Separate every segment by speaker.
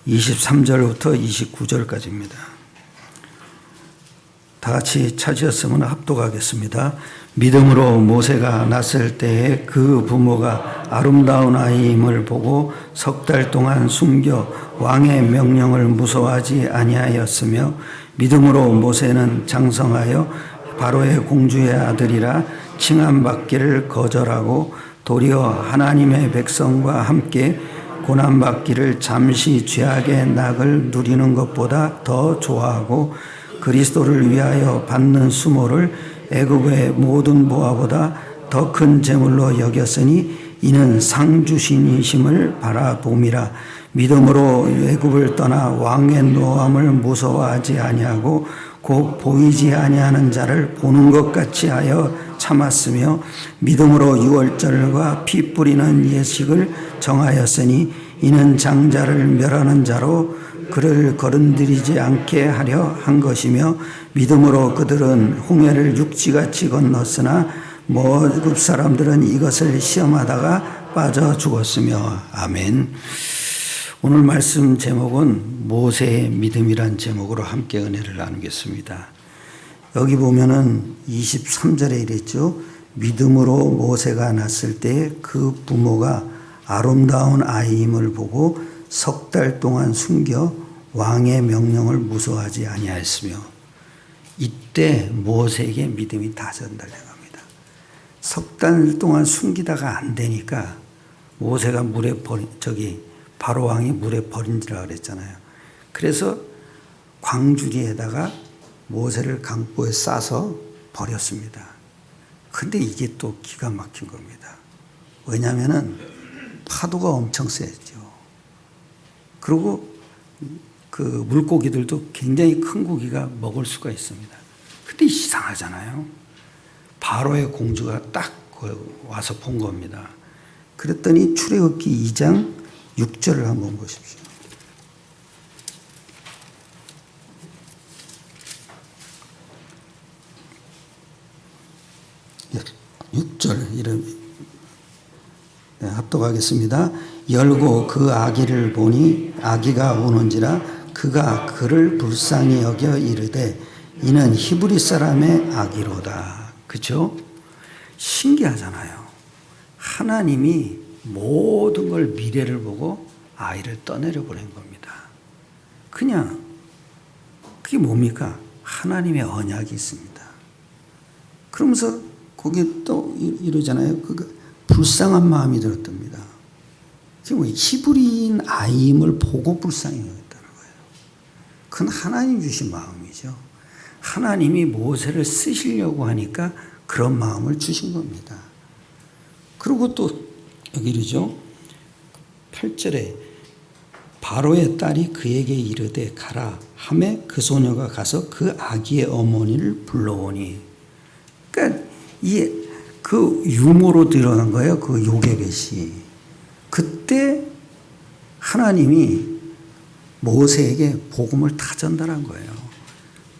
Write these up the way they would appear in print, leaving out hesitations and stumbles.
Speaker 1: 23절부터 29절까지입니다. 다 같이 찾으셨으면 합독하겠습니다. 믿음으로 모세가 났을 때에 그 부모가 아름다운 아이임을 보고 석 달 동안 숨겨 왕의 명령을 무서워하지 아니하였으며 믿음으로 모세는 장성하여 바로의 공주의 아들이라 칭함받기를 거절하고 도리어 하나님의 백성과 함께 고난받기를 잠시 죄악의 낙을 누리는 것보다 더 좋아하고 그리스도를 위하여 받는 수모를 애굽의 모든 보화보다 더 큰 재물로 여겼으니 이는 상 주신이심을 바라봄이라. 믿음으로 애굽을 떠나 왕의 노함을 무서워하지 아니하고 곧 보이지 아니하는 자를 보는 것 같이 하여 참았으며 믿음으로 유월절과 피 뿌리는 예식을 정하였으니 이는 장자를 멸하는 자로 그를 거른들이지 않게 하려 한 것이며 믿음으로 그들은 홍해를 육지같이 건넜으나 모압 사람들은 이것을 시험하다가 빠져 죽었으며. 아멘. 오늘 말씀 제목은 모세의 믿음이란 제목으로 함께 은혜를 나누겠습니다. 여기 보면은 23절에 이랬죠. 믿음으로 모세가 났을 때 그 부모가 아름다운 아이임을 보고 석 달 동안 숨겨 왕의 명령을 무서워하지 아니하였으며. 이때 모세에게 믿음이 다 전달된 겁니다. 석 달 동안 숨기다가 안 되니까 모세가 바로 왕이 물에 버린지라 그랬잖아요. 그래서 광주리에다가 모세를 강보에 싸서 버렸습니다. 근데 이게 또 기가 막힌 겁니다. 왜냐하면은 파도가 엄청 세죠. 그리고 그 물고기들도 굉장히 큰 고기가 먹을 수가 있습니다. 근데 이상하잖아요. 바로의 공주가 딱 와서 본 겁니다. 그랬더니 출애굽기 2장 6절을 한번 보십시오. 6절 이름 합독하겠습니다. 열고 그 아기를 보니 아기가 우는지라 그가 그를 불쌍히 여겨 이르되 이는 히브리 사람의 아기로다. 그렇죠? 신기하잖아요. 하나님이 모든 걸 미래를 보고 아이를 떠내려 보낸 겁니다. 그냥 그게 뭡니까? 하나님의 언약이 있습니다. 그러면서 거기에 또 이러잖아요. 그 불쌍한 마음이 들었답니다. 지금 히브리인 아이임을 보고 불쌍히 여겼다는 거예요. 그건 하나님 주신 마음이죠. 하나님이 모세를 쓰시려고 하니까 그런 마음을 주신 겁니다. 그리고 또 여기 이러죠. 8절에 바로의 딸이 그에게 이르되 가라 하매 그 소녀가 가서 그 아기의 어머니를 불러오니. 그러니까 그 유모로 들어간 거예요. 그 요게벳이. 그때 하나님이 모세에게 복음을 다 전달한 거예요.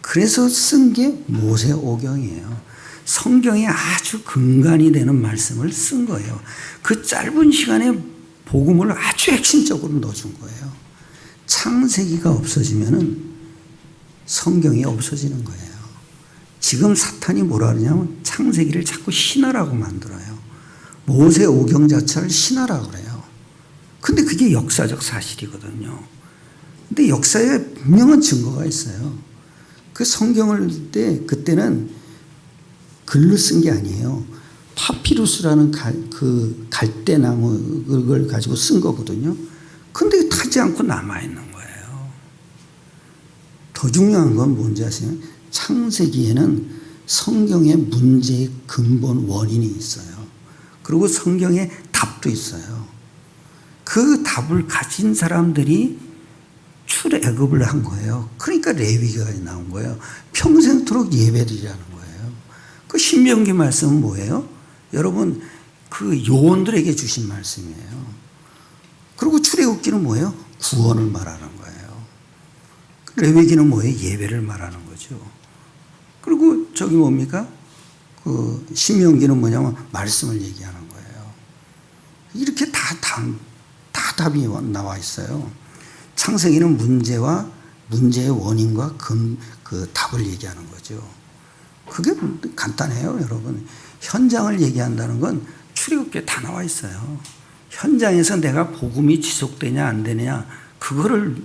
Speaker 1: 그래서 쓴 게 모세오경이에요. 성경에 아주 근간이 되는 말씀을 쓴 거예요. 그 짧은 시간에 복음을 아주 핵심적으로 넣어준 거예요. 창세기가 없어지면은 성경이 없어지는 거예요. 지금 사탄이 뭐라 그러냐면 창세기를 자꾸 신화라고 만들어요. 모세오경 자체를 신화라고 그래요. 근데 그게 역사적 사실이거든요. 근데 역사에 분명한 증거가 있어요. 그 성경을 그때는 글로 쓴 게 아니에요. 파피루스라는 그 갈대나무를 가지고 쓴 거거든요. 근데 타지 않고 남아있는 거예요. 더 중요한 건 뭔지 아세요? 창세기에는 성경의 문제의 근본 원인이 있어요. 그리고 성경에 답도 있어요. 그 답을 가진 사람들이 출애굽을 한 거예요. 그러니까 레위기가 나온 거예요. 평생토록 예배드리라는 거예요. 그 신명기 말씀은 뭐예요? 여러분 그 요원들에게 주신 말씀이에요. 그리고 출애굽기는 뭐예요? 구원을 말하는 거예요. 레위기는 뭐예요? 예배를 말하는 거죠. 그리고 저기 뭡니까? 그 신명기는 뭐냐면 말씀을 얘기하는 거예요. 이렇게 다 답이 나와 있어요. 창세기는 문제와 문제의 원인과 그 답을 얘기하는 거죠. 그게 간단해요, 여러분. 현장을 얘기한다는 건 출애굽기에 다 나와 있어요. 현장에서 내가 복음이 지속되냐 안 되냐 그걸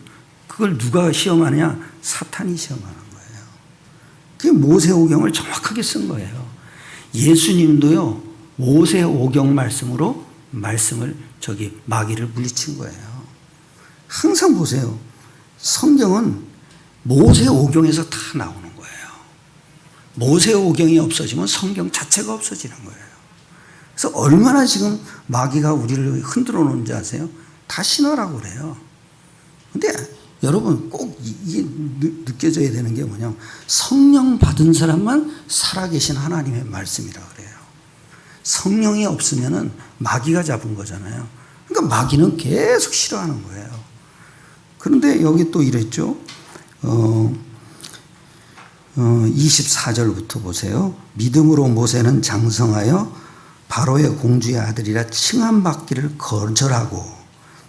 Speaker 1: 누가 시험하느냐? 사탄이 시험하는 거예요. 그게 모세오경을 정확하게 쓴 거예요. 예수님도요, 모세오경 말씀으로 마귀를 물리친 거예요. 항상 보세요. 성경은 모세오경에서 다 나오는 거예요. 모세오경이 없어지면 성경 자체가 없어지는 거예요. 그래서 얼마나 지금 마귀가 우리를 흔들어 놓는지 아세요? 다 신화라고 그래요. 근데 여러분 꼭 이게 느껴져야 되는 게 뭐냐면 성령 받은 사람만 살아계신 하나님의 말씀이라 그래요. 성령이 없으면은 마귀가 잡은 거잖아요. 그러니까 마귀는 계속 싫어하는 거예요. 그런데 여기 또 이랬죠. 24절부터 보세요. 믿음으로 모세는 장성하여 바로의 공주의 아들이라 칭함받기를 거절하고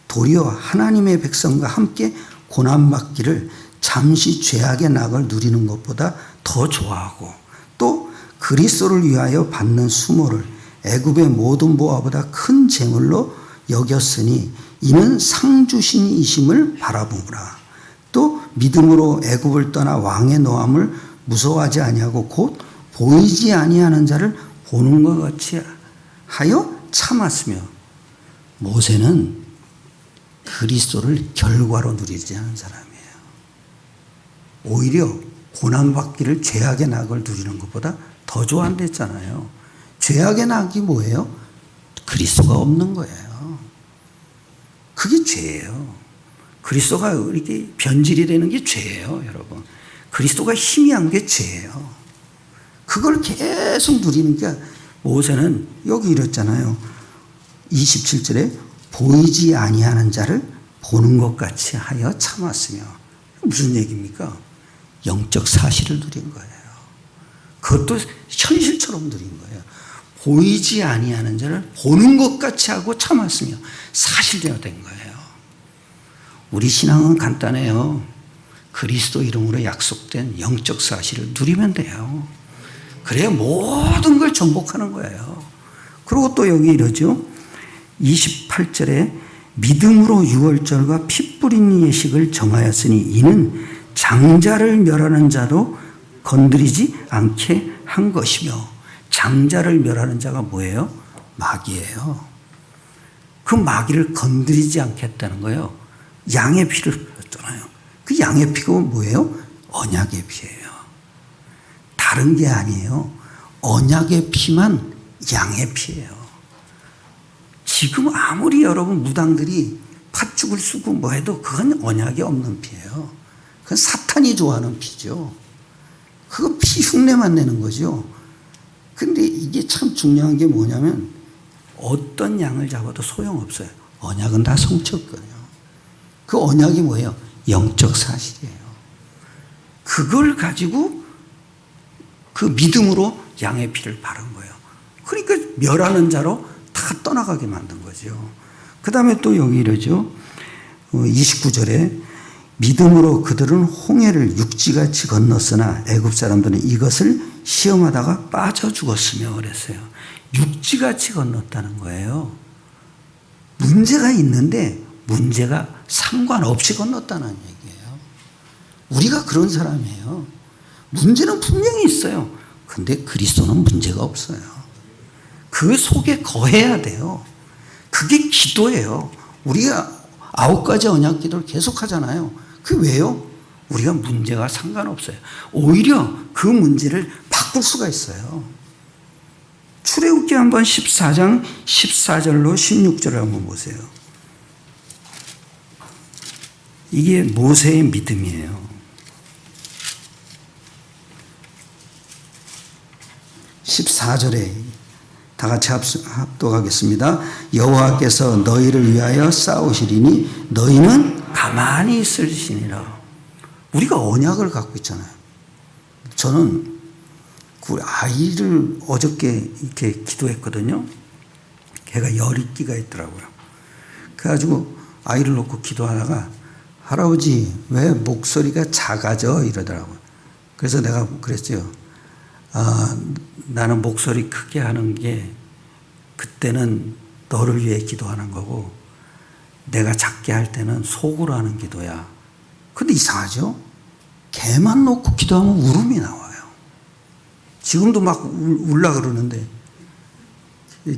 Speaker 1: 도리어 하나님의 백성과 함께 고난받기를 잠시 죄악의 낙을 누리는 것보다 더 좋아하고 또 그리스도를 위하여 받는 수모를 애굽의 모든 보화보다 큰 재물로 여겼으니 이는 상주신 이심을 바라보라. 또 믿음으로 애굽을 떠나 왕의 노함을 무서워하지 아니하고 곧 보이지 아니하는 자를 보는 것 같이 하여 참았으며 모세는 그리스도를 결과로 누리지 않은 사람이에요. 오히려 고난받기를 죄악의 낙을 누리는 것보다 더 좋아한댔잖아요. 죄악의 낙이 뭐예요? 그리스도가 없는 거예요. 그게 죄예요. 그리스도가 이렇게 변질이 되는 게 죄예요, 여러분. 그리스도가 희미한 게 죄예요. 그걸 계속 누리니까 모세는 여기 이랬잖아요. 27절에 보이지 아니하는 자를 보는 것 같이 하여 참았으며 무슨 얘기입니까? 영적 사실을 누린 거예요. 그것도 현실처럼 누린 거예요. 보이지 아니하는 자를 보는 것 같이 하고 참았으며 사실대로 된 거예요. 우리 신앙은 간단해요. 그리스도 이름으로 약속된 영적 사실을 누리면 돼요. 그래야 모든 걸 정복하는 거예요. 그리고 또 여기 이러죠. 28절에 믿음으로 유월절과 피 뿌린 예식을 정하였으니 이는 장자를 멸하는 자도 건드리지 않게 한 것이며 장자를 멸하는 자가 뭐예요? 마귀예요. 그 마귀를 건드리지 않겠다는 거예요. 양의 피를 흘렸잖아요. 그 양의 피가 뭐예요? 언약의 피예요. 다른 게 아니에요. 언약의 피만 양의 피예요. 지금 아무리 여러분 무당들이 팥죽을 쓰고 뭐 해도 그건 언약이 없는 피예요. 그건 사탄이 좋아하는 피죠. 그거 피 흉내만 내는 거죠. 근데 이게 참 중요한 게 뭐냐면 어떤 양을 잡아도 소용없어요. 언약은 다 성취했거든요. 그 언약이 뭐예요? 영적 사실이에요. 그걸 가지고 그 믿음으로 양의 피를 바른 거예요. 그러니까 멸하는 자로 다 떠나가게 만든 거죠. 그 다음에 또 여기 이러죠. 29절에 믿음으로 그들은 홍해를 육지같이 건넜으나 애굽 사람들은 이것을 시험하다가 빠져 죽었으며 그랬어요. 육지같이 건넜다는 거예요. 문제가 있는데 문제가 상관없이 건넜다는 얘기예요. 우리가 그런 사람이에요. 문제는 분명히 있어요. 근데 그리스도는 문제가 없어요. 그 속에 거해야 돼요. 그게 기도예요. 우리가 9가지 언약 기도를 계속 하잖아요. 그게 왜요? 우리가 문제가 상관없어요. 오히려 그 문제를 바꿀 수가 있어요. 출애굽기 한번 14장 14절로 16절을 한번 보세요. 이게 모세의 믿음이에요. 14절에 다 같이 합독하겠습니다. 여호와께서 너희를 위하여 싸우시리니 너희는 가만히 있으시니라. 우리가 언약을 갖고 있잖아요. 저는 그 아이를 어저께 이렇게 기도했거든요. 걔가 열이끼가 있더라고요. 그래가지고 아이를 놓고 기도하다가 할아버지 왜 목소리가 작아져 이러더라고요. 그래서 내가 그랬죠. 나는 목소리 크게 하는 게 그때는 너를 위해 기도하는 거고 내가 작게 할 때는 속으로 하는 기도야. 근데 이상하죠? 개만 놓고 기도하면 울음이 나와요. 지금도 막 울라 그러는데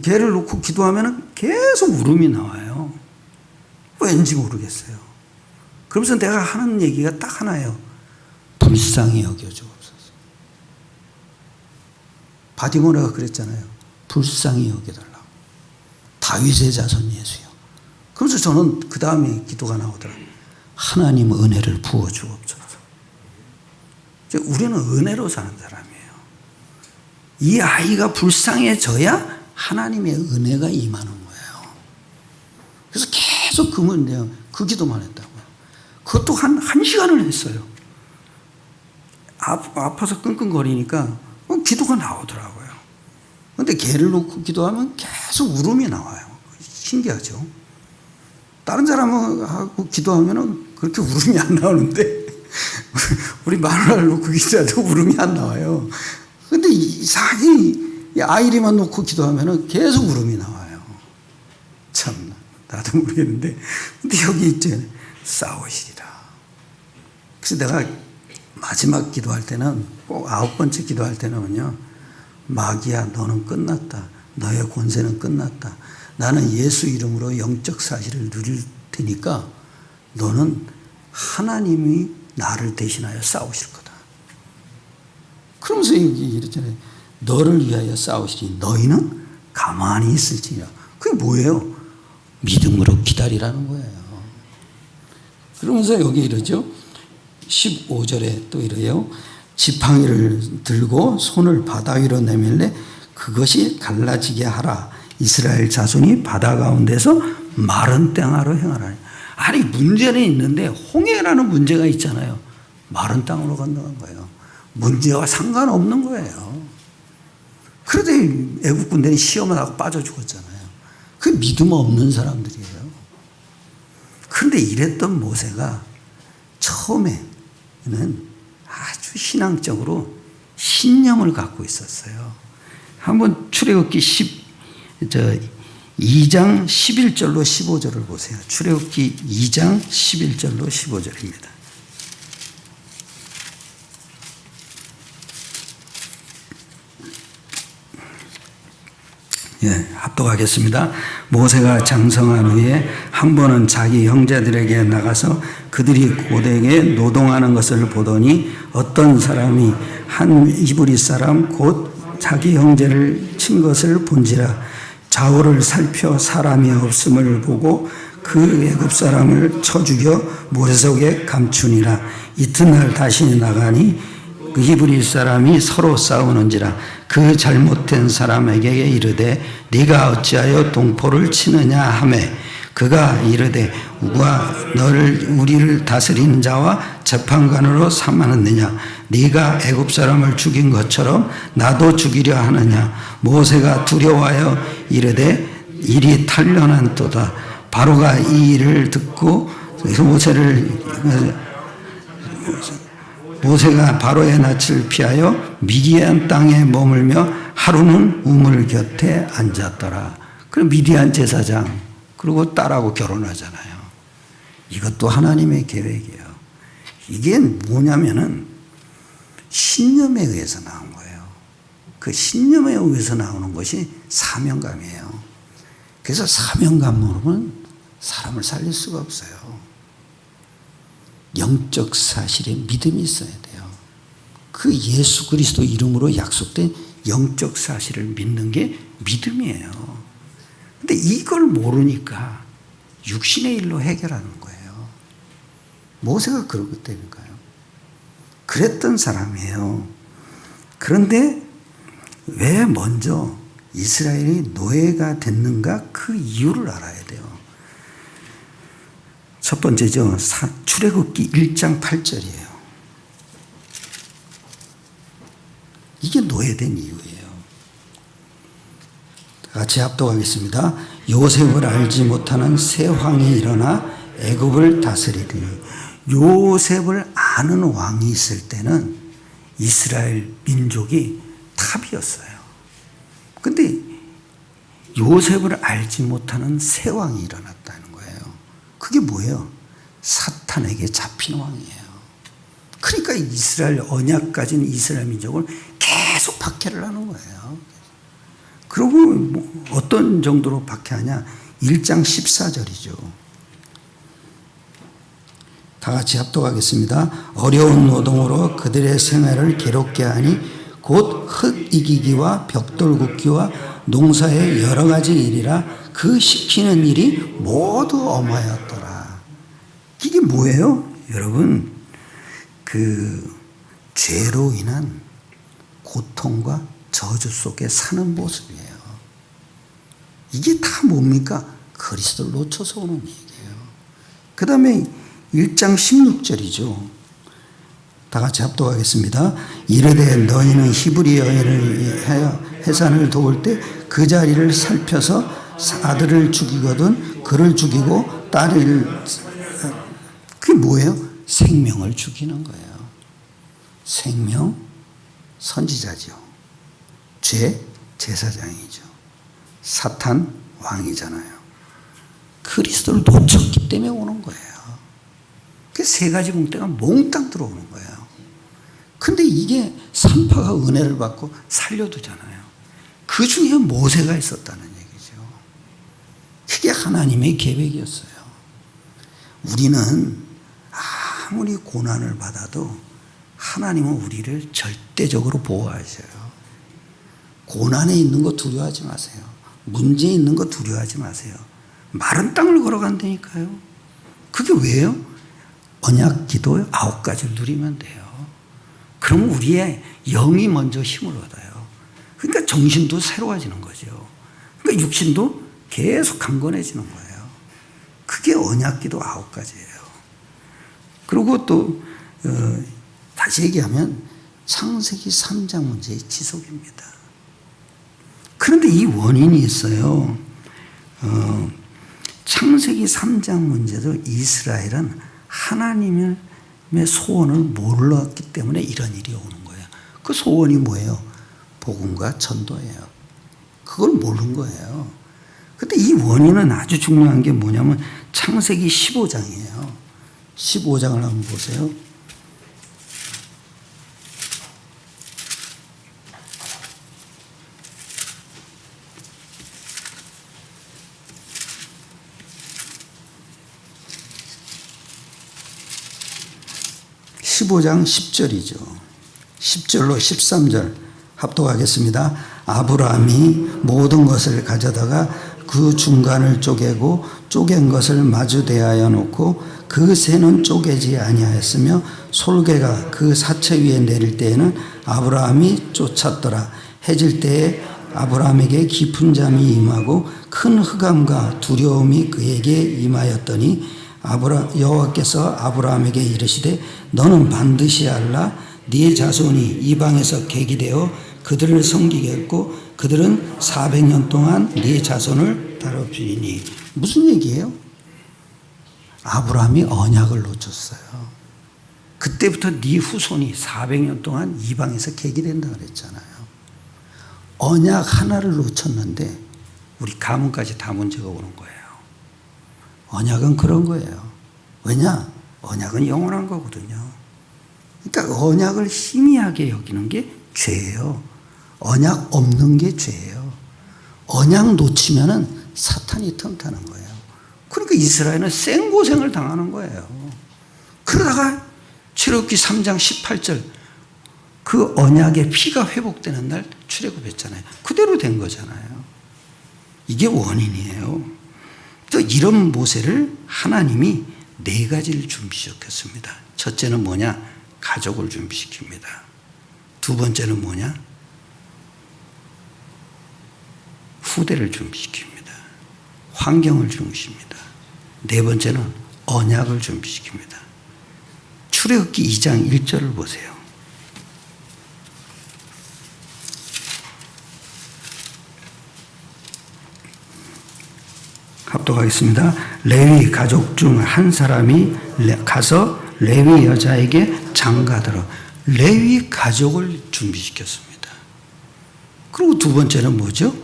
Speaker 1: 개를 놓고 기도하면 계속 울음이 나와요. 왠지 모르겠어요. 그러면서 내가 하는 얘기가 딱 하나예요. 불쌍히 여겨주옵소서. 바디모레가 그랬잖아요. 불쌍히 여겨달라고. 다윗의 자손 예수요. 그래서 저는 그 다음에 기도가 나오더라고요. 하나님 은혜를 부어주옵소서. 우리는 은혜로 사는 사람이에요. 이 아이가 불쌍해져야 하나님의 은혜가 임하는 거예요. 그래서 계속 그 기도만 했다고요. 그것도 한 시간을 했어요. 아파서 끙끙거리니까 기도가 나오더라고요. 근데 개를 놓고 기도하면 계속 울음이 나와요. 신기하죠? 다른 사람하고 기도하면 그렇게 울음이 안 나오는데 우리 마누라를 놓고 기도해도 울음이 안 나와요. 근데 이상하게 아이리만 놓고 기도하면 계속 울음이 나와요. 참 나도 모르겠는데 근데 여기 있죠. 싸우시리라. 그래서 내가 마지막 기도할 때는 꼭 9번째 기도할 때는요. 마귀야 너는 끝났다. 너의 권세는 끝났다. 나는 예수 이름으로 영적 사실을 누릴 테니까 너는 하나님이 나를 대신하여 싸우실 거다. 그러면서 이랬잖아요. 너를 위하여 싸우시니 너희는 가만히 있을지니라. 그게 뭐예요? 믿음으로 기다리라는 거예요. 그러면서 여기 이러죠. 15절에 또 이래요. 지팡이를 들고 손을 바다 위로 내밀래 그것이 갈라지게 하라. 이스라엘 자손이 바다 가운데서 마른 땅으로 행하라니. 아니 문제는 있는데 홍해라는 문제가 있잖아요. 마른 땅으로 건너간 거예요. 문제와 상관없는 거예요. 그런데 애국 군대는 시험을 하고 빠져 죽었잖아요. 그 믿음 없는 사람들이에요. 그런데 이랬던 모세가 처음에는 아주 신앙적으로 신념을 갖고 있었어요. 한번 출애굽기 2장 11절로 15절을 보세요. 출애굽기 2장 11절로 15절입니다. 합독하겠습니다. 모세가 장성한 후에 한 번은 자기 형제들에게 나가서 그들이 고되게 노동하는 것을 보더니 어떤 사람이 한 이브리 사람 곧 자기 형제를 친 것을 본지라. 좌우를 살펴 사람이 없음을 보고 그 애굽 사람을 쳐 죽여 모래 속에 감추니라. 이튿날 다시 나가니 그 이브리 사람이 서로 싸우는지라. 그 잘못된 사람에게 이르되 네가 어찌하여 동포를 치느냐 하매 그가 이르되 우가 우리를 다스리는 자와 재판관으로 삼았느냐. 네가 애굽 사람을 죽인 것처럼 나도 죽이려 하느냐. 모세가 두려워하여 이르되 일이 탄련한도다. 바로가 이 일을 듣고 모세가 바로의 낯을 피하여 미디안 땅에 머물며 하루는 우물 곁에 앉았더라. 그럼 미디안 제사장 그리고 딸하고 결혼하잖아요. 이것도 하나님의 계획이에요. 이게 뭐냐면은 신념에 의해서 나온 거예요. 그 신념에 의해서 나오는 것이 사명감이에요. 그래서 사명감 모르면 사람을 살릴 수가 없어요. 영적 사실에 믿음이 있어야 돼요. 그 예수 그리스도 이름으로 약속된 영적 사실을 믿는 게 믿음이에요. 근데 이걸 모르니까 육신의 일로 해결하는 거예요. 모세가 그렇다니까요. 그랬던 사람이에요. 그런데 왜 먼저 이스라엘이 노예가 됐는가 그 이유를 알아야 돼요. 첫 번째죠. 출애굽기 1장 8절이에요. 이게 노예된 이유예요. 같이 합독하겠습니다. 요셉을 알지 못하는 새 왕이 일어나 애굽을 다스리더니 요셉을 아는 왕이 있을 때는 이스라엘 민족이 탑이었어요. 근데 요셉을 알지 못하는 새 왕이 일어났다는 거예요. 그게 뭐예요? 사탄에게 잡힌 왕이에요. 그러니까 이스라엘 언약 가진 이스라엘 민족을 계속 박해를 하는 거예요. 그리고 뭐 어떤 정도로 박해하냐? 1장 14절이죠. 다 같이 합독하겠습니다. 어려운 노동으로 그들의 생활을 괴롭게 하니 곧 흙 이기기와 벽돌 굽기와 농사의 여러 가지 일이라 그 시키는 일이 모두 엄하였더라. 이게 뭐예요? 여러분, 그 죄로 인한 고통과 저주 속에 사는 모습이에요. 이게 다 뭡니까? 그리스도를 놓쳐서 오는 얘기예요. 그 다음에 1장 16절이죠. 다 같이 합독하겠습니다. 이르되 너희는 히브리 여인을 하여 해산을 도울 때 그 자리를 살펴서 아들을 죽이거든 그를 죽이고 딸을, 그게 뭐예요? 생명을 죽이는 거예요. 생명, 선지자죠. 죄, 제사장이죠. 사탄, 왕이잖아요. 그리스도를 놓쳤기 때문에 오는 거예요. 그 세 가지 공대가 몽땅 들어오는 거예요. 근데 이게 산파가 은혜를 받고 살려두잖아요. 그 중에 모세가 있었다는 얘기죠. 그게 하나님의 계획이었어요. 우리는 아무리 고난을 받아도 하나님은 우리를 절대적으로 보호하셔요. 고난에 있는 거 두려워하지 마세요. 문제에 있는 거 두려워하지 마세요. 마른 땅을 걸어간다니까요. 그게 왜요? 언약 기도 9가지를 누리면 돼요. 그럼 우리의 영이 먼저 힘을 얻어요. 그러니까 정신도 새로워지는 거죠. 그러니까 육신도 계속 강건해지는 거예요. 그게 언약 기도 9가지예요. 그리고 또 다시 얘기하면 창세기 3장 문제의 지속입니다. 그런데 이 원인이 있어요. 창세기 3장 문제도 이스라엘은 하나님의 소원을 몰랐기 때문에 이런 일이 오는 거예요. 그 소원이 뭐예요? 복음과 전도예요. 그걸 모르는 거예요. 근데 이 원인은 아주 중요한 게 뭐냐면 창세기 15장이에요. 15장을 한번 보세요. (15장) 10절이죠. 10절로 13절 합독하겠습니다. 아브라함이 모든 것을 가져다가 그 중간을 쪼개고 쪼갠 것을 마주 대하여 놓고 그 새는 쪼개지 아니하였으며 솔개가 그 사체 위에 내릴 때에는 아브라함이 쫓았더라. 해질 때에 아브라함에게 깊은 잠이 임하고 큰 흑암과 두려움이 그에게 임하였더니 여호와께서 아브라함에게 이르시되 너는 반드시 알라. 네 자손이 이방에서 계기되어 그들을 섬기겠고 그들은 400년 동안 네 자손을 다뤄주리니. 무슨 얘기예요? 아브라함이 언약을 놓쳤어요. 그때부터 네 후손이 400년 동안 이방에서 계기된다 그랬잖아요. 언약 하나를 놓쳤는데 우리 가문까지 다 문제가 오는 거예요. 언약은 그런 거예요. 왜냐? 언약은 영원한 거거든요. 그러니까 언약을 희미하게 여기는 게 죄예요. 언약 없는 게 죄예요. 언약 놓치면은 사탄이 틈타는 거예요. 그러니까 이스라엘은 생고생을 당하는 거예요. 그러다가 출애굽기 3장 18절 그 언약의 피가 회복되는 날 출애굽했잖아요. 그대로 된 거잖아요. 이게 원인이에요. 또 이런 모세를 하나님이 4가지를 준비시켰습니다. 첫째는 뭐냐? 가족을 준비시킵니다. 두 번째는 뭐냐? 후대를 준비시킵니다. 환경을 준비시킵니다. 네 번째는 언약을 준비시킵니다. 출애굽기 2장 1절을 보세요. 합독하겠습니다. 레위 가족 중 한 사람이 가서 레위 여자에게 장가들어 레위 가족을 준비시켰습니다. 그리고 두 번째는 뭐죠?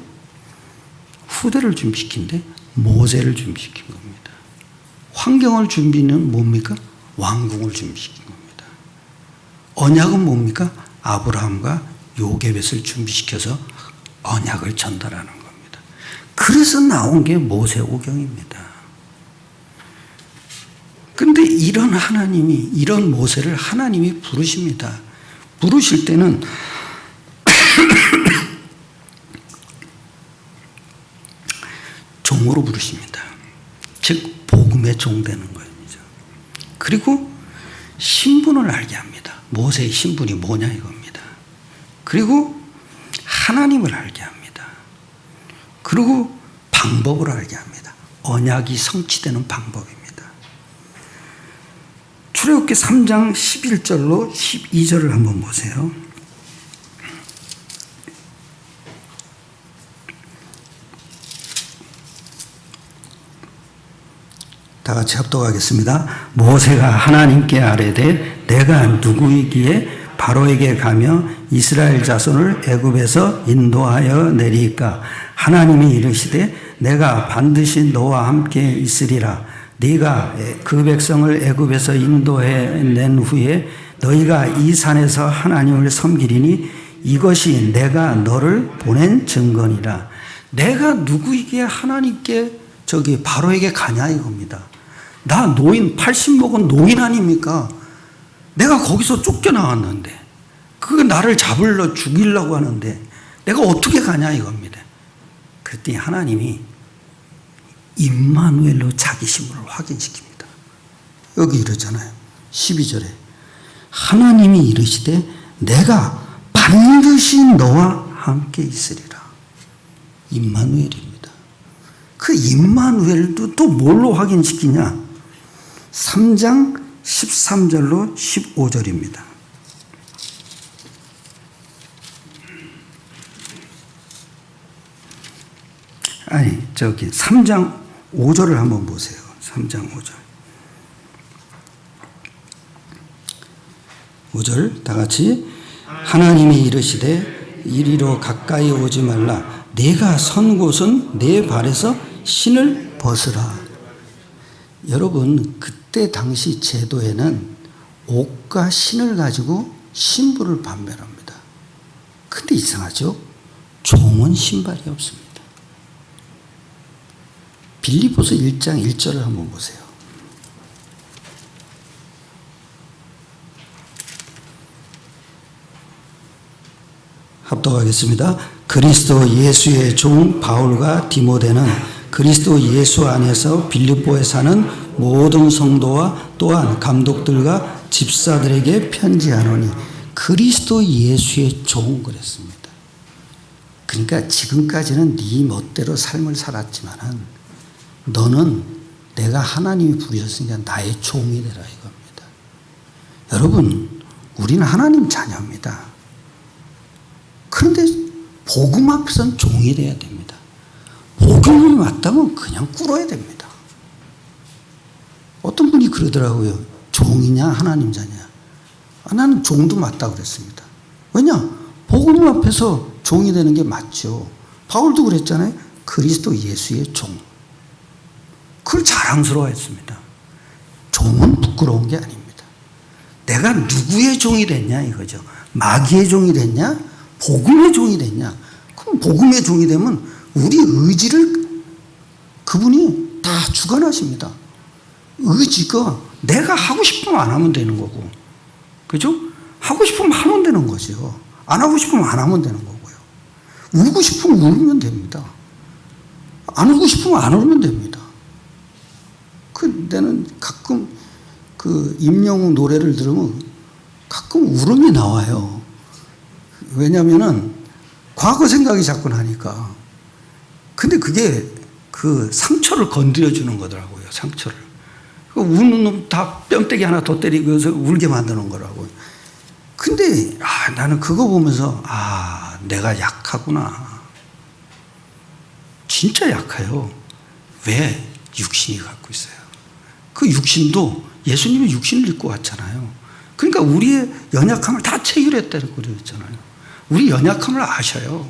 Speaker 1: 후대를 준비시킨데 모세를 준비시킨 겁니다. 환경을 준비는 뭡니까? 왕궁을 준비시킨 겁니다. 언약은 뭡니까? 아브라함과 요게벳을 준비시켜서 언약을 전달하는 겁니다. 그래서 나온 게 모세오경입니다. 그런데 이런 하나님이, 이런 모세를 하나님이 부르십니다. 부르실 때는 종으로 부르십니다. 즉 복음의 종 되는 거예요. 그리고 신분을 알게 합니다. 모세의 신분이 뭐냐 이겁니다. 그리고 하나님을 알게 합니다. 그리고 방법을 알게 합니다. 언약이 성취되는 방법입니다. 출애굽기 3장 11절로 12절을 한번 보세요. 다 같이 합독하겠습니다. 모세가 하나님께 아뢰되 내가 누구이기에 바로에게 가며 이스라엘 자손을 애굽에서 인도하여 내리까 하나님이 이르시되 내가 반드시 너와 함께 있으리라. 네가 그 백성을 애굽에서 인도해 낸 후에 너희가 이 산에서 하나님을 섬기리니 이것이 내가 너를 보낸 증거니라. 내가 누구이기에 하나님께 바로에게 가냐 이겁니다. 나 노인 80 먹은 노인 아닙니까? 내가 거기서 쫓겨나왔는데 그게 나를 잡으려 죽이려고 하는데 내가 어떻게 가냐 이겁니다. 그랬더니 하나님이 임마누엘로 자기 신분을 확인시킵니다. 여기 이러잖아요. 12절에 하나님이 이르시되 내가 반드시 너와 함께 있으리라. 임마누엘입니다. 그 임마누엘도 또 뭘로 확인시키냐? 3장 13절로 15절입니다. 아니 3장 5절을 한번 보세요. 3장 5절. 5절 다 같이 하나님이 이르시되 이리로 가까이 오지 말라. 내가 선 곳은 내 발에서 신을 벗으라. 여러분 그때 당시 제도에는 옷과 신을 가지고 신부를 판별합니다. 근데 이상하죠? 종은 신발이 없습니다. 빌립보서 1장 1절을 한번 보세요. 합독하겠습니다. 그리스도 예수의 종 바울과 디모데는 그리스도 예수 안에서 빌립보에 사는 모든 성도와 또한 감독들과 집사들에게 편지하노니 그리스도 예수의 종 그랬습니다. 그러니까 지금까지는 네 멋대로 삶을 살았지만은 너는 내가 하나님이 부르셨으니까 나의 종이 되라 이겁니다. 여러분 우리는 하나님 자녀입니다. 그런데 복음 앞에서는 종이 돼야 됩니다. 복음이 맞다면 그냥 꿇어야 됩니다. 어떤 분이 그러더라고요. 종이냐 하나님 자냐. 나는 종도 맞다고 그랬습니다. 왜냐? 복음 앞에서 종이 되는 게 맞죠. 바울도 그랬잖아요. 그리스도 예수의 종. 그걸 자랑스러워했습니다. 종은 부끄러운 게 아닙니다. 내가 누구의 종이 됐냐 이거죠. 마귀의 종이 됐냐? 복음의 종이 됐냐? 그럼 복음의 종이 되면 우리 의지를 그분이 다 주관하십니다. 의지가 내가 하고 싶으면 안 하면 되는 거고, 그죠? 하고 싶으면 하면 되는 거죠. 안 하고 싶으면 안 하면 되는 거고요. 울고 싶으면 울면 됩니다. 안 울고 싶으면 안 울면 됩니다. 나는 가끔 임영웅 노래를 들으면 가끔 울음이 나와요. 왜냐면은 과거 생각이 자꾸 나니까. 근데 그게 상처를 건드려 주는 거더라고요. 상처를. 우는 놈 다 뺨때기 하나 더 때리고 해서 울게 만드는 거라고요. 근데 나는 그거 보면서 내가 약하구나. 진짜 약해요. 왜? 육신이 갖고 있어요. 그 육신도 예수님이 육신을 입고 왔잖아요. 그러니까 우리의 연약함을 다 체결했다고 그랬잖아요. 우리 연약함을 아셔요.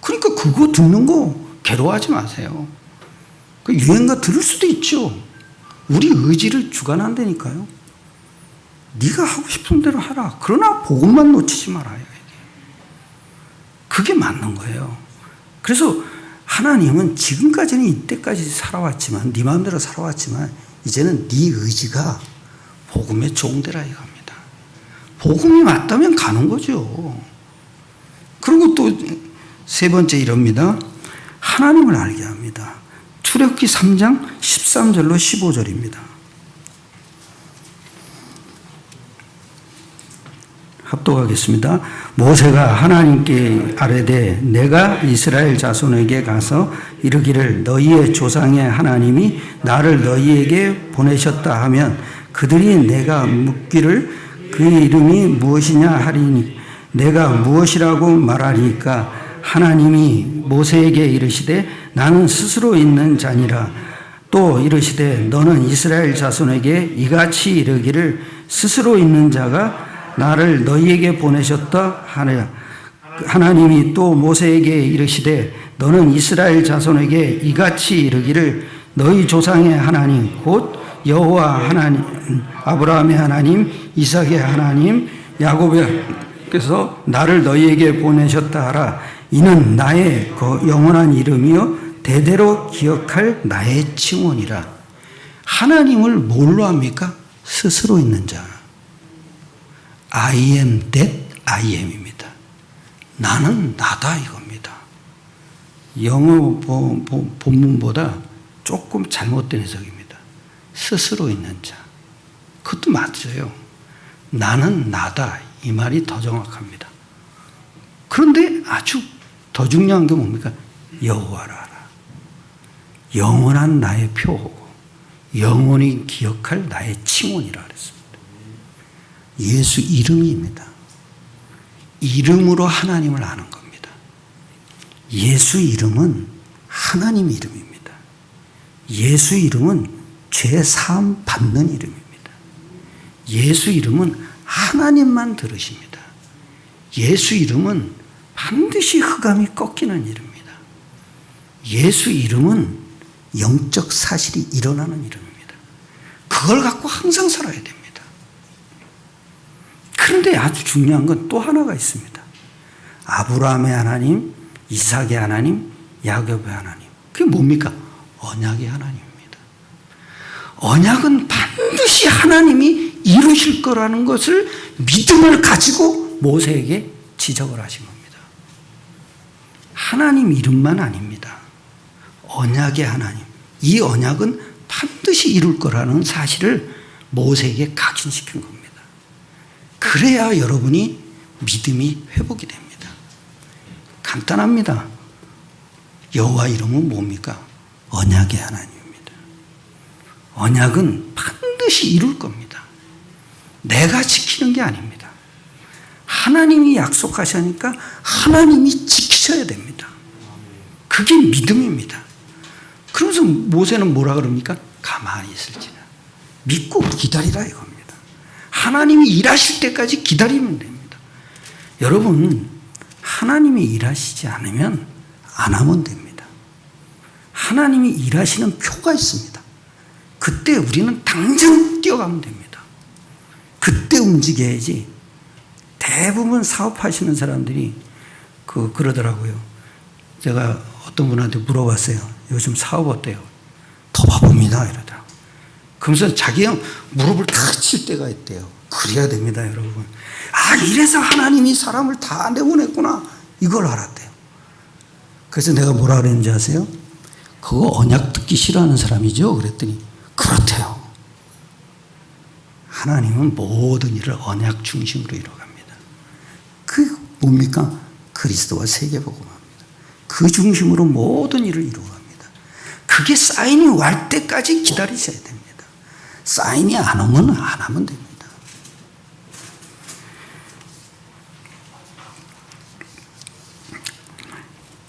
Speaker 1: 그러니까 그거 듣는 거 괴로워하지 마세요. 그 유행가 들을 수도 있죠. 우리 의지를 주관한다니까요. 네가 하고 싶은 대로 하라. 그러나 복음만 놓치지 말아요. 그게 맞는 거예요. 그래서 하나님은 지금까지는 이때까지 살아왔지만, 네 마음대로 살아왔지만 이제는 네 의지가 복음의 종대라 이겁니다. 복음이 맞다면 가는 거죠. 그리고 또 세 번째 이럽니다. 하나님을 알게 합니다. 출애굽기 3장 13절로 15절입니다. 합독하겠습니다. 모세가 하나님께 아뢰되 내가 이스라엘 자손에게 가서 이르기를 너희의 조상의 하나님이 나를 너희에게 보내셨다 하면 그들이 내가 묻기를 그의 이름이 무엇이냐 하리니 내가 무엇이라고 말하리까 하나님이 모세에게 이르시되 나는 스스로 있는 자니라. 또 이르시되 너는 이스라엘 자손에게 이같이 이르기를 스스로 있는 자가 나를 너희에게 보내셨다 하느라. 하나님이 또 모세에게 이르시되 너는 이스라엘 자손에게 이같이 이르기를 너희 조상의 하나님 곧 여호와 하나님 아브라함의 하나님 이삭의 하나님 야곱께서 나를 너희에게 보내셨다 하라. 이는 나의 영원한 이름이요 대대로 기억할 나의 칭언이라. 하나님을 뭘로 합니까? 스스로 있는 자. I am that I am입니다. 나는 나다 이겁니다. 영어 본문보다 조금 잘못된 해석입니다. 스스로 있는 자. 그것도 맞아요. 나는 나다. 이 말이 더 정확합니다. 그런데 아주 더 중요한 게 뭡니까? 여호와라 알아. 영원한 나의 표호고 영원히 기억할 나의 칭언이라 그랬습니다. 예수 이름입니다. 이름으로 하나님을 아는 겁니다. 예수 이름은 하나님 이름입니다. 예수 이름은 죄 사함 받는 이름입니다. 예수 이름은 하나님만 들으십니다. 예수 이름은 반드시 흑암이 꺾이는 이름입니다. 예수 이름은 영적 사실이 일어나는 이름입니다. 그걸 갖고 항상 살아야 됩니다. 그런데 아주 중요한 건 또 하나가 있습니다. 아브라함의 하나님, 이삭의 하나님, 야곱의 하나님. 그게 뭡니까? 언약의 하나님입니다. 언약은 반드시 하나님이 이루실 거라는 것을 믿음을 가지고 모세에게 지적을 하신 겁니다. 하나님 이름만 아닙니다. 언약의 하나님. 이 언약은 반드시 이룰 거라는 사실을 모세에게 각인시킨 겁니다. 그래야 여러분이 믿음이 회복이 됩니다. 간단합니다. 여호와 이름은 뭡니까? 언약의 하나님입니다. 언약은 반드시 이룰 겁니다. 내가 지키는 게 아닙니다. 하나님이 약속하시니까 하나님이 지키셔야 됩니다. 그게 믿음입니다. 그러면서 모세는 뭐라 그럽니까? 가만히 있을지나 믿고 기다리라 이겁니다. 하나님이 일하실 때까지 기다리면 됩니다. 여러분, 하나님이 일하시지 않으면 안 하면 됩니다. 하나님이 일하시는 표가 있습니다. 그때 우리는 당장 뛰어가면 됩니다. 그때 움직여야지. 대부분 사업하시는 사람들이 그러더라고요. 제가 어떤 분한테 물어봤어요. 요즘 사업 어때요? 더 바쁩니다. 이러더라고요. 그러면서 자기가 무릎을 탁 칠 때가 있대요. 그래야 됩니다, 여러분. 아, 이래서 하나님이 사람을 다 내보냈구나. 이걸 알았대요. 그래서 내가 뭐라 그랬는지 아세요? 그거 언약 듣기 싫어하는 사람이죠? 그랬더니 그렇대요. 하나님은 모든 일을 언약 중심으로 이뤄갑니다. 그 뭡니까? 그리스도와 세계복음합니다. 그 중심으로 모든 일을 이루어갑니다. 그게 사인이 올 때까지 기다리셔야 됩니다. 사인이 안 오면 안 하면 됩니다.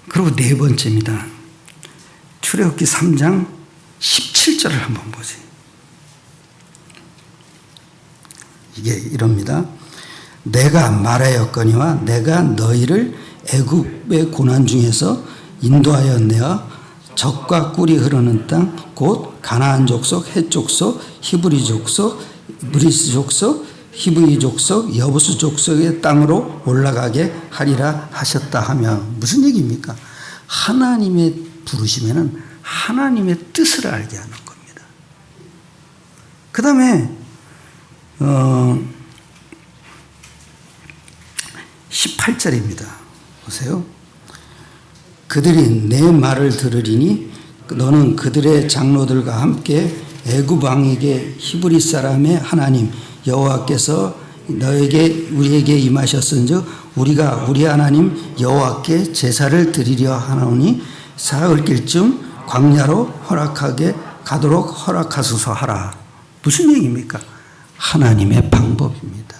Speaker 1: 그리고 네 번째입니다. 출애굽기 3장 17절을 한번 보세요. 이게 이럽니다. 내가 말하였거니와 내가 너희를 애굽의 고난 중에서 인도하여 내어 젖과 꿀이 흐르는 땅 곧 가나안 족속, 헷 족속, 히브리 족속, 브리스 족속, 히브리 족속, 여부스 족속의 땅으로 올라가게 하리라 하셨다 하면 무슨 얘기입니까? 하나님의 부르심에는 하나님의 뜻을 알게 하는 겁니다. 그 다음에 18절입니다. 보세요. 그들이 내 말을 들으리니 너는 그들의 장로들과 함께 애굽 왕에게 히브리 사람의 하나님 여호와께서 너에게 우리에게 임하셨은즉 우리가 우리 하나님 여호와께 제사를 드리려 하노니 사흘 길쯤 광야로 허락하게 가도록 허락하소서 하라. 무슨 얘기입니까? 하나님의 방법입니다.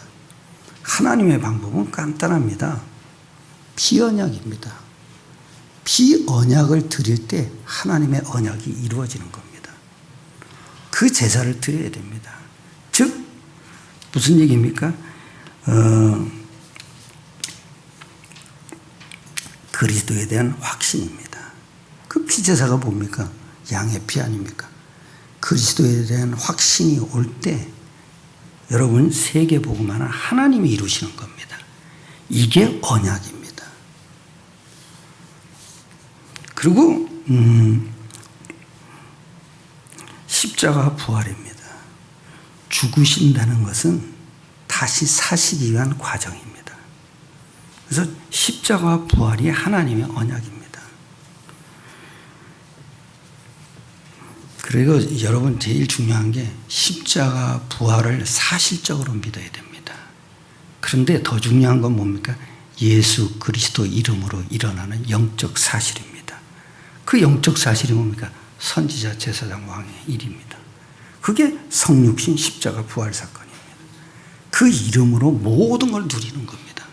Speaker 1: 하나님의 방법은 간단합니다. 비언약입니다. 비언약을 드릴 때 하나님의 언약이 이루어지는 겁니다. 그 제사를 드려야 됩니다. 즉 무슨 얘기입니까? 그리스도에 대한 확신입니다. 그 피제사가 뭡니까? 양의 피 아닙니까? 그리스도에 대한 확신이 올 때 여러분 세계복음화는 하나님이 이루시는 겁니다. 이게 언약입니다. 그리고 십자가 부활입니다. 죽으신다는 것은 다시 사시기 위한 과정입니다. 그래서 십자가 부활이 하나님의 언약입니다. 그리고 여러분 제일 중요한 게 십자가 부활을 사실적으로 믿어야 됩니다. 그런데 더 중요한 건 뭡니까? 예수 그리스도 이름으로 일어나는 영적 사실입니다. 그 영적 사실이 뭡니까? 선지자 제사장 왕의 일입니다. 그게 성육신 십자가 부활 사건입니다. 그 이름으로 모든 걸 누리는 겁니다.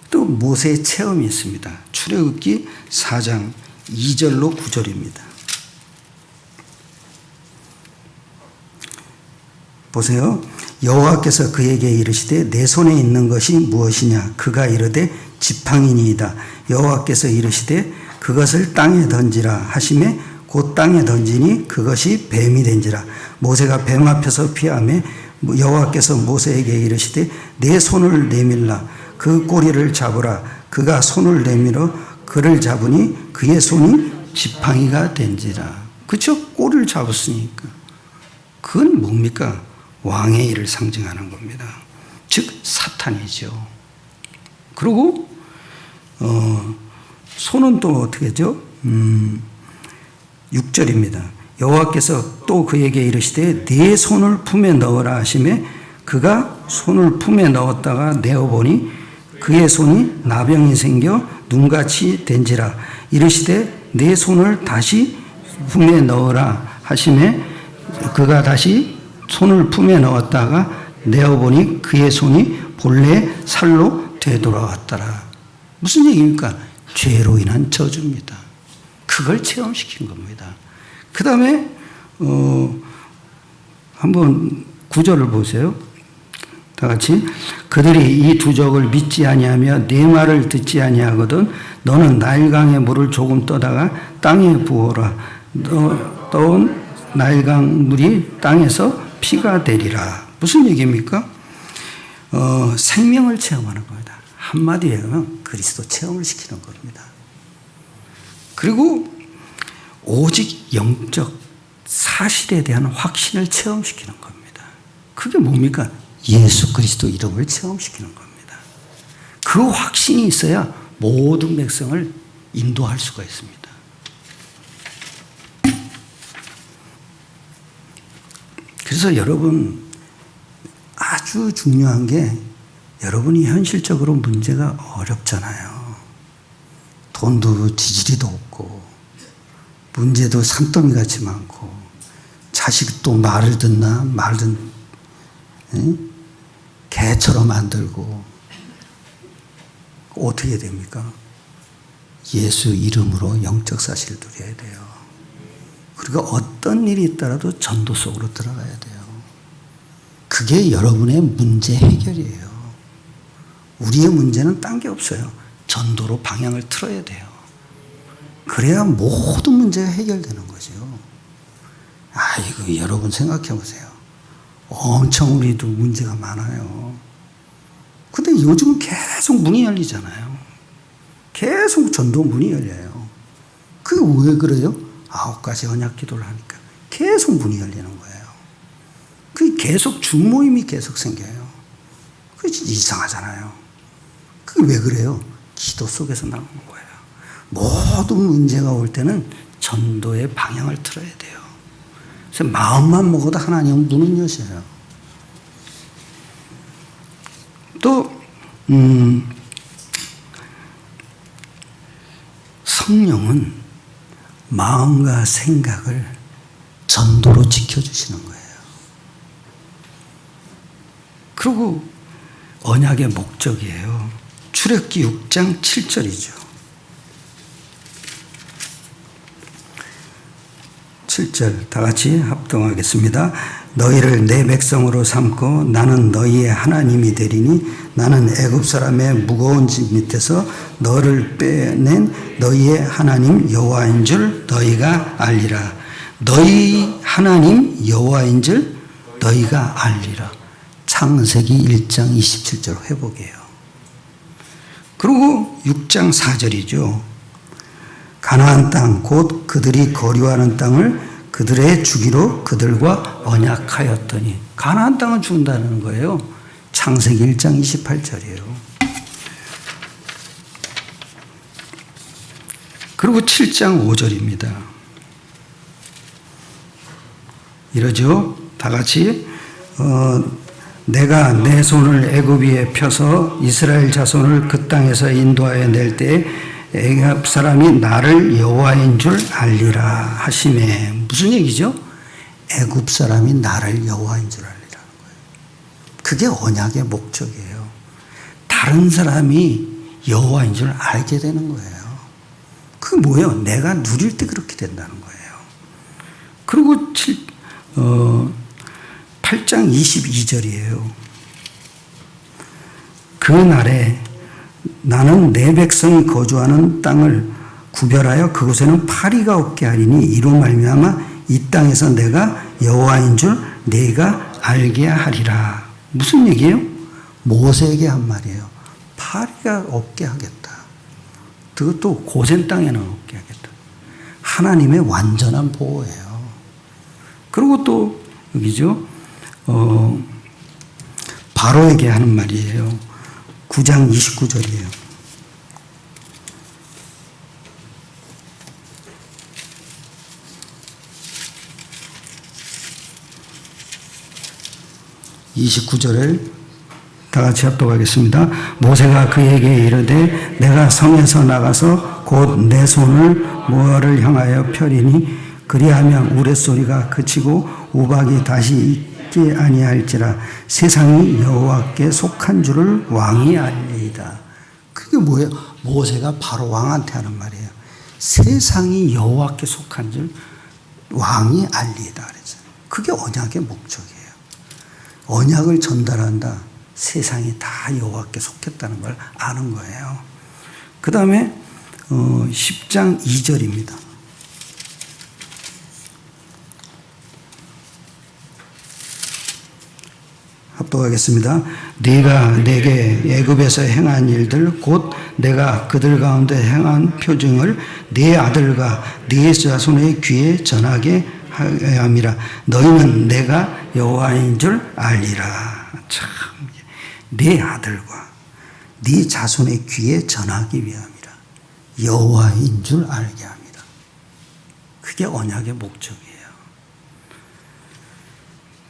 Speaker 1: 또 모세의 체험이 있습니다. 출애굽기 4장 2절로 9절입니다. 보세요. 여호와께서 그에게 이르시되 내 손에 있는 것이 무엇이냐? 그가 이르되 지팡이니이다. 여호와께서 이르시되 그것을 땅에 던지라 하시매 곧 땅에 던지니 그것이 뱀이 된지라. 모세가 뱀 앞에서 피하매 여호와께서 모세에게 이르시되 내 손을 내밀라. 그 꼬리를 잡으라. 그가 손을 내밀어 그를 잡으니 그의 손이 지팡이가 된지라. 그렇죠? 꼬리를 잡았으니까. 그건 뭡니까? 왕의 일을 상징하는 겁니다. 즉 사탄이죠. 그리고 손은 또 어떻게 하죠? 6절입니다. 여호와께서 또 그에게 이르시되 네 손을 품에 넣으라 하시매 그가 손을 품에 넣었다가 내어보니 그의 손이 나병이 생겨 눈같이 된지라. 이르시되 네 손을 다시 품에 넣으라 하시매 그가 다시 손을 품에 넣었다가 내어보니 그의 손이 본래 살로 되돌아왔더라. 무슨 얘기입니까? 죄로 인한 저주입니다. 그걸 체험시킨 겁니다. 그 다음에 한번 9절을 보세요. 다 같이. 그들이 이 두 적을 믿지 아니하며 네 말을 듣지 아니하거든 너는 나일강의 물을 조금 떠다가 땅에 부어라. 떠온 나일강 물이 땅에서 피가 되리라. 무슨 얘기입니까? 생명을 체험하는 겁니다. 한마디로 하면 그리스도 체험을 시키는 겁니다. 그리고 오직 영적 사실에 대한 확신을 체험시키는 겁니다. 그게 뭡니까? 예수 그리스도 이름을 체험시키는 겁니다. 그 확신이 있어야 모든 백성을 인도할 수가 있습니다. 그래서 여러분 아주 중요한 게 여러분이 현실적으로 문제가 어렵잖아요. 돈도 지지리도 없고 문제도 산더미같이 많고 자식도 말을 듣나 말든 개처럼 만들고 어떻게 됩니까? 예수 이름으로 영적 사실을 누려야 돼요. 그리고 어떤 일이 있더라도 전도 속으로 들어가야 돼요. 그 그게 여러분의 문제 해결이에요. 우리의 문제는 딴 게 없어요. 전도로 방향을 틀어야 돼요. 그래야 모든 문제가 해결되는 거죠. 이거 여러분 생각해 보세요. 엄청 우리도 문제가 많아요. 근데 요즘은 계속 문이 열리잖아요. 계속 전도 문이 열려요. 그게 왜 그래요? 9가지 언약 기도를 하니까 계속 문이 열리는 거예요. 그게 계속 중모임이 계속 생겨요. 그게 이상하잖아요. 그게 왜 그래요? 기도 속에서 나오는 거예요. 모든 문제가 올 때는 전도의 방향을 틀어야 돼요. 그래서 마음만 먹어도 하나님은 문을 여셔요. 또 성령은 마음과 생각을 전도로 지켜주시는 거예요. 그리고 언약의 목적이에요. 출애굽기 6장 7절이죠. 7절 다 같이 합동하겠습니다. 너희를 내 백성으로 삼고 나는 너희의 하나님이 되리니 나는 애굽 사람의 무거운 짐 밑에서 너를 빼낸 너희의 하나님 여호와인 줄 너희가 알리라. 너희 하나님 여호와인 줄 너희가 알리라. 창세기 1장 27절 회복이에요. 그리고 6장 4절이죠. 가나안 땅 곧 그들이 거류하는 땅을 그들의 주기로 그들과 언약하였더니 가나안 땅을 준다는 거예요. 창세기 1장 28절이에요. 그리고 7장 5절입니다. 이러죠. 다 같이 내가 내 손을 애굽 위에 펴서 이스라엘 자손을 그 땅에서 인도하여 낼 때에 애굽 사람이 나를 여호와인 줄 알리라 하시매. 무슨 얘기죠? 애굽 사람이 나를 여호와인 줄 알리라는 거예요. 그게 언약의 목적이에요. 다른 사람이 여호와인 줄 알게 되는 거예요. 그게 뭐예요? 내가 누릴 때 그렇게 된다는 거예요. 그리고 8장 22절이에요. 그 날에 나는 내 백성이 거주하는 땅을 구별하여 그곳에는 파리가 없게 하리니 이로 말미암아 이 땅에서 내가 여호와인 줄 네가 알게 하리라. 무슨 얘기예요? 모세에게 한 말이에요. 파리가 없게 하겠다. 그것도 고센 땅에는 없게 하겠다. 하나님의 완전한 보호예요. 그리고 또 여기죠. 바로에게 하는 말이에요. 9장 29절이에요. 다 같이 합독하겠습니다. 모세가 그에게 이르되 내가 성에서 나가서 곧 내 손을 모아를 향하여 펴리니 그리하면 우레소리가 그치고 우박이 다시 있지 아니할지라 세상이 여호와께 속한 줄을 왕이 알리이다. 그게 뭐예요? 모세가 바로 왕한테 하는 말이에요. 세상이 여호와께 속한 줄 왕이 알리이다 그랬어요. 그게 언약의 목적이에요. 언약을 전달한다. 세상이 다 여호와께 속했다는 걸 아는 거예요. 그 다음에 10장 2절입니다. 합독하겠습니다. 네가 내게 애굽에서 행한 일들 곧 내가 그들 가운데 행한 표징을 네 아들과 네 자손의 귀에 전하게 함이라. 너희는 내가 여호와인 줄 알리라. 참, 네 아들과 네 자손의 귀에 전하기 위함이라. 여호와인 줄 알게 합니다. 그게 언약의 목적이에요.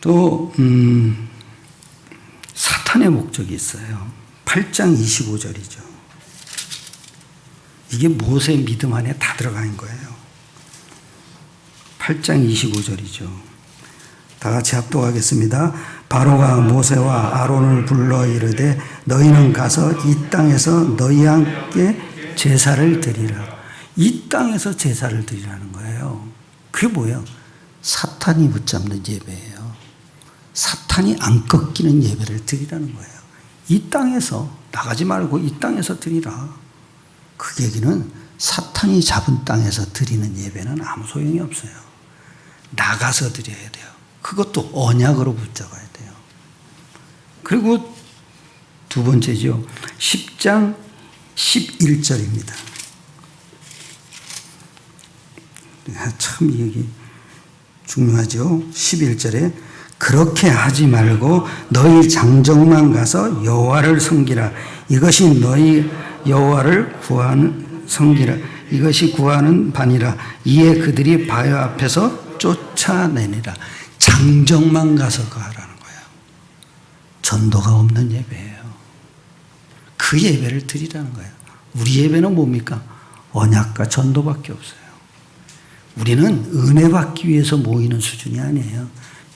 Speaker 1: 또 사탄의 목적이 있어요. 8장 25절이죠. 이게 모세의 믿음 안에 다 들어간 거예요. 8장 25절이죠. 다 같이 합독하겠습니다. 바로가 모세와 아론을 불러 이르되 너희는 가서 이 땅에서 너희 함께 제사를 드리라. 이 땅에서 제사를 드리라는 거예요. 그게 뭐예요? 사탄이 붙잡는 예배예요. 사탄이 사탄이 안 꺾이는 예배를 드리라는 거예요. 이 땅에서 나가지 말고 이 땅에서 드리라. 그 얘기는 사탄이 잡은 땅에서 드리는 예배는 아무 소용이 없어요. 나가서 드려야 돼요. 그것도 언약으로 붙잡아야 돼요. 그리고 두 번째죠. 10장 11절입니다. 참 이게 중요하죠. 11절에 그렇게 하지 말고 너희 장정만 가서 여호와를 섬기라. 이것이 너희 여호와를 구하는 섬기라. 이것이 구하는 바니라. 이에 그들이 바요 앞에서 쫓아내니라. 장정만 가서 하라는 거예요. 전도가 없는 예배예요. 그 예배를 드리라는 거예요. 우리 예배는 뭡니까? 언약과 전도밖에 없어요. 우리는 은혜 받기 위해서 모이는 수준이 아니에요.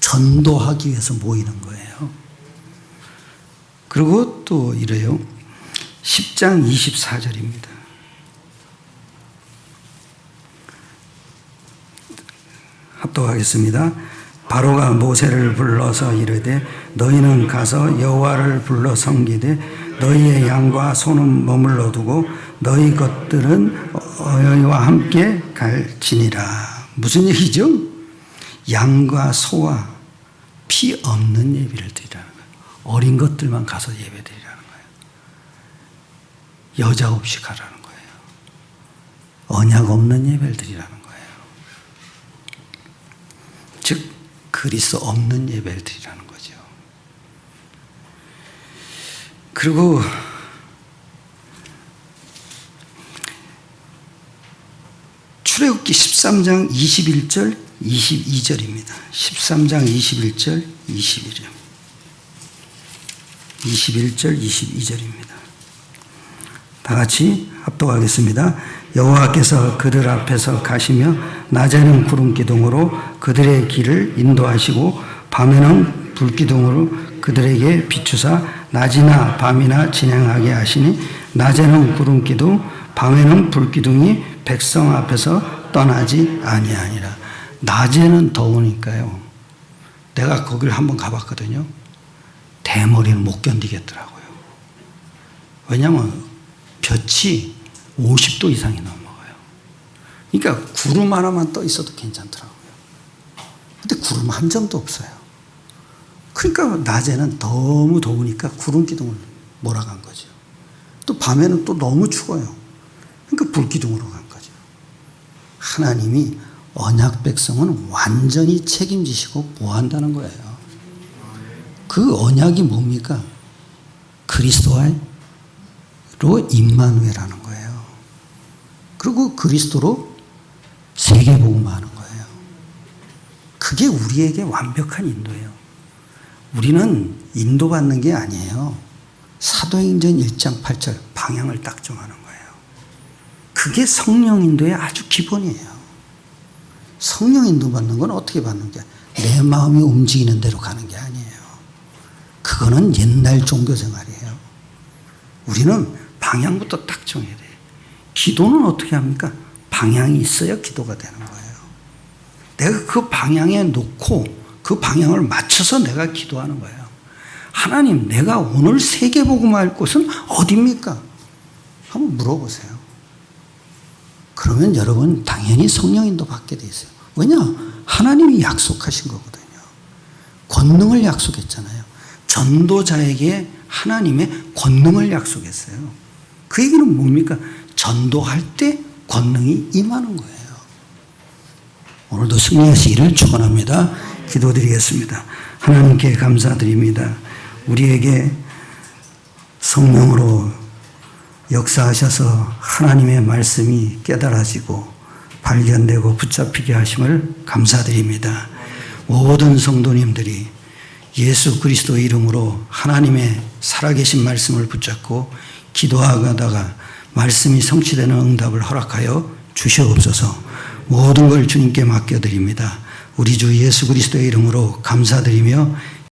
Speaker 1: 전도하기 위해서 모이는 거예요. 그리고 또 이래요. 10장 24절입니다. 합독하겠습니다. 바로가 모세를 불러서 이르되 너희는 가서 여호와를 불러 섬기되 너희의 양과 소는 머물러 두고 너희 것들은 너희와 함께 갈지니라. 무슨 얘기죠? 양과 소와 피 없는 예배를 드리라는 거예요. 어린 것들만 가서 예배 드리라는 거예요. 여자 없이 가라는 거예요. 언약 없는 예배를 드리라는 거예요. 즉 그리스도 없는 예배를 드리라는 거죠. 그리고 출애굽기 13장 21절 22절입니다. 13장 21절 21절 22절입니다. 다 같이 합독하겠습니다. 여호와께서 그들 앞에서 가시며 낮에는 구름 기둥으로 그들의 길을 인도하시고 밤에는 불 기둥으로 그들에게 비추사 낮이나 밤이나 진행하게 하시니 낮에는 구름 기둥 밤에는 불 기둥이 백성 앞에서 떠나지 아니하니라. 낮에는 더우니까요. 내가 거기를 한번 가봤거든요. 대머리는 못 견디겠더라고요. 왜냐하면 볕이 50도 이상이 넘어가요. 그러니까 구름 하나만 떠 있어도 괜찮더라고요. 근데 구름 한 점도 없어요. 그러니까 낮에는 너무 더우니까 구름 기둥을 몰아간 거죠. 또 밤에는 또 너무 추워요. 그러니까 불 기둥으로 간 거죠. 하나님이 언약 백성은 완전히 책임지시고 보호한다는 거예요. 그 언약이 뭡니까? 그리스도로 임마누엘하는 거예요. 그리고 그리스도로 세계복음화하는 거예요. 그게 우리에게 완벽한 인도예요. 우리는 인도받는 게 아니에요. 사도행전 1장 8절 방향을 딱 정하는 거예요. 그게 성령 인도의 아주 기본이에요. 성령 인도 받는 건 어떻게 받는 게 내 마음이 움직이는 대로 가는 게 아니에요. 그거는 옛날 종교 생활이에요. 우리는 방향부터 딱 정해야 돼요. 기도는 어떻게 합니까? 방향이 있어야 기도가 되는 거예요. 내가 그 방향에 놓고 그 방향을 맞춰서 내가 기도하는 거예요. 하나님, 내가 오늘 세계복음화할 곳은 어디입니까? 한번 물어보세요. 그러면 여러분 당연히 성령 인도 받게 돼 있어요. 왜냐? 하나님이 약속하신 거거든요. 권능을 약속했잖아요. 전도자에게 하나님의 권능을 약속했어요. 그 얘기는 뭡니까? 전도할 때 권능이 임하는 거예요. 오늘도 승리하시기를 축원합니다. 기도드리겠습니다. 하나님께 감사드립니다. 우리에게 성령으로 역사하셔서 하나님의 말씀이 깨달아지고 발견되고 붙잡히게 하심을 감사드립니다. 모든 성도님들이 예수 그리스도의 이름으로 하나님의 살아계신 말씀을 붙잡고 기도하다가 말씀이 성취되는 응답을 허락하여 주시옵소서. 모든 걸 주님께 맡겨드립니다. 우리 주 예수 그리스도의 이름으로 감사드리며